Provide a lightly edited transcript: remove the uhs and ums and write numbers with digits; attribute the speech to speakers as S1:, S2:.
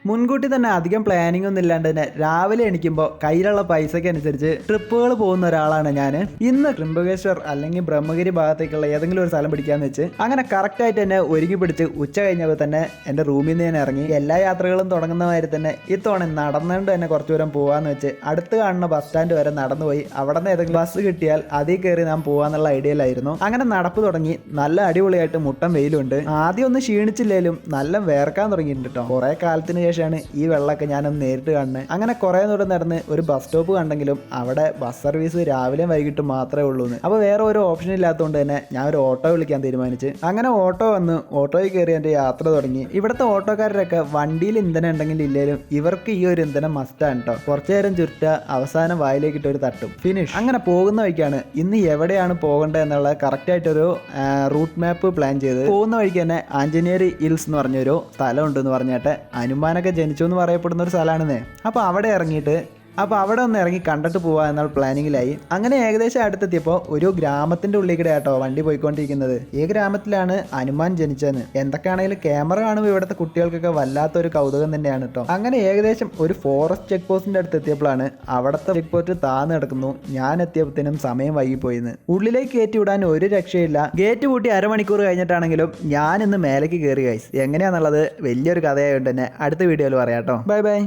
S1: മുൻകൂട്ടി തന്നെ അധികം പ്ലാനിംഗ് ഒന്നും ഇല്ലാണ്ട് തന്നെ രാവിലെ എണീക്കുമ്പോൾ കയ്യിലുള്ള പൈസയ്ക്ക് അനുസരിച്ച് ട്രിപ്പുകൾ പോകുന്ന ഒരാളാണ് ഞാൻ. ഇന്ന് ട്രിംബകേശ്വർ അല്ലെങ്കിൽ ബ്രഹ്മഗിരി ഭാഗത്തേക്കുള്ള ഏതെങ്കിലും ഒരു സ്ഥലം പിടിക്കാന്ന് വെച്ച് അങ്ങനെ കറക്റ്റായിട്ട് തന്നെ ഒരുങ്ങി പിടിച്ച് ഉച്ച കഴിഞ്ഞപ്പോൾ തന്നെ എൻ്റെ റൂമിൽ നിന്ന് ഞാൻ ഇറങ്ങി. എല്ലാ യാത്രകളും തുടങ്ങുന്ന മാതിരി തന്നെ ഇത്തവണ നടന്നുകൊണ്ട് തന്നെ കുറച്ച് ദൂരം പോകാമെന്ന് വെച്ച് അടുത്ത് കാണുന്ന ബസ് സ്റ്റാൻഡ് വരെ നടന്നുപോയി. അവിടെ നിന്ന് ഏതെങ്കിലും ബസ് കിട്ടിയാൽ അതിൽ കയറി ഞാൻ പോകാന്നുള്ള ഐഡിയയിലായിരുന്നു. അങ്ങനെ നടപ്പ് തുടങ്ങി. നല്ല അടിപൊളിയായിട്ട് മുട്ടൻ വെയിലുണ്ട്. ആദ്യം ഒന്ന് ക്ഷീണിച്ചില്ലേലും നല്ല വേർക്കാൻ തുടങ്ങിയിട്ടുണ്ട് കേട്ടോ. കുറെ കാലത്തിന് ശേഷമാണ് ഈ വെള്ളമൊക്കെ ഞാനൊന്ന് നേരിട്ട് കാണുന്നത്. അങ്ങനെ കുറെ ദൂരം നടന്ന് ഒരു ബസ് സ്റ്റോപ്പ് കണ്ടെങ്കിലും അവിടെ ബസ് സർവീസ് രാവിലെയും വൈകിട്ടും മാത്രമേ ഉള്ളൂ. അപ്പോൾ വേറെ ഒരു ഓപ്ഷൻ ഇല്ലാത്തതുകൊണ്ട് തന്നെ ഞാൻ ഒരു ഓട്ടോ വിളിക്കാൻ തീരുമാനിച്ച് അങ്ങനെ ഓട്ടോ വന്ന് ഓട്ടോയിൽ കയറി എൻ്റെ യാത്ര തുടങ്ങി. ഇവിടുത്തെ ഓട്ടോക്കാരൊക്കെ വണ്ടിയിൽ ഇന്ധനം ഉണ്ടെങ്കിൽ ഇല്ലേലും ഇവർക്ക് ഈ ഒരു ഇന്ധനം മസ്റ്റാണ് കേട്ടോ. കുറച്ചു നേരം ചുരുട്ട അവസാനം വായിലേക്കിട്ട് ഒരു തട്ടും, ഫിനിഷ്. അങ്ങനെ പോകുന്ന വഴിക്കാണ് ഇന്ന് എവിടെയാണ് പോകേണ്ടത് എന്നുള്ള കറക്റ്റായിട്ടൊരു റൂട്ട് മാപ്പ് പ്ലാൻ ചെയ്ത് പോകുന്ന വഴിക്ക് തന്നെ ആഞ്ജനേയർ ഹിൽസ് എന്ന് പറഞ്ഞൊരു സ്ഥലം ഉണ്ടെന്ന് പറഞ്ഞിട്ട് ഹനുമാനൊക്കെ ജനിച്ചു എന്ന് പറയപ്പെടുന്ന ഒരു സ്ഥലമാണെന്നേ. അപ്പോൾ അവിടെ ഇറങ്ങിയിട്ട് അവിടെ ഒന്ന് ഇറങ്ങി കണ്ടിട്ട് പോവാ എന്നുള്ള പ്ലാനിങ്ങിലായി. അങ്ങനെ ഏകദേശം അടുത്തെത്തിയപ്പോൾ ഒരു ഗ്രാമത്തിൻ്റെ ഉള്ളിൽ കൂടെ ആട്ടോ വണ്ടി പോയിക്കൊണ്ടിരിക്കുന്നത്. ഈ ഗ്രാമത്തിലാണ് ഹനുമാൻ ജനിച്ചതെന്ന്. എന്തൊക്കെയാണെങ്കിലും ക്യാമറ കാണുമ്പോൾ ഇവിടുത്തെ കുട്ടികൾക്കൊക്കെ വല്ലാത്തൊരു കൗതുകം തന്നെയാണ് കേട്ടോ. അങ്ങനെ ഏകദേശം ഒരു ഫോറസ്റ്റ് ചെക്ക് പോസ്റ്റിൻ്റെ അടുത്ത് എത്തിയപ്പോഴാണ് അവിടുത്തെ ചെക്ക് പോസ്റ്റ് താന്ന് കിടക്കുന്നു. ഞാൻ എത്തിയപ്പോഴത്തേനും സമയം വൈകിപ്പോയിന്ന്. ഉള്ളിലേക്ക് കയറ്റി വിടാൻ ഒരു രക്ഷയില്ല. ഗേറ്റ് പൂട്ടി അരമണിക്കൂർ കഴിഞ്ഞിട്ടാണെങ്കിലും ഞാൻ ഇന്ന് മേലേക്ക് കയറി ഗൈസ്. എങ്ങനെയാണെന്നുള്ളത് വലിയൊരു കഥയായതുകൊണ്ട് തന്നെ അടുത്ത വീഡിയോയിൽ പറയാം കേട്ടോ. Bye bye.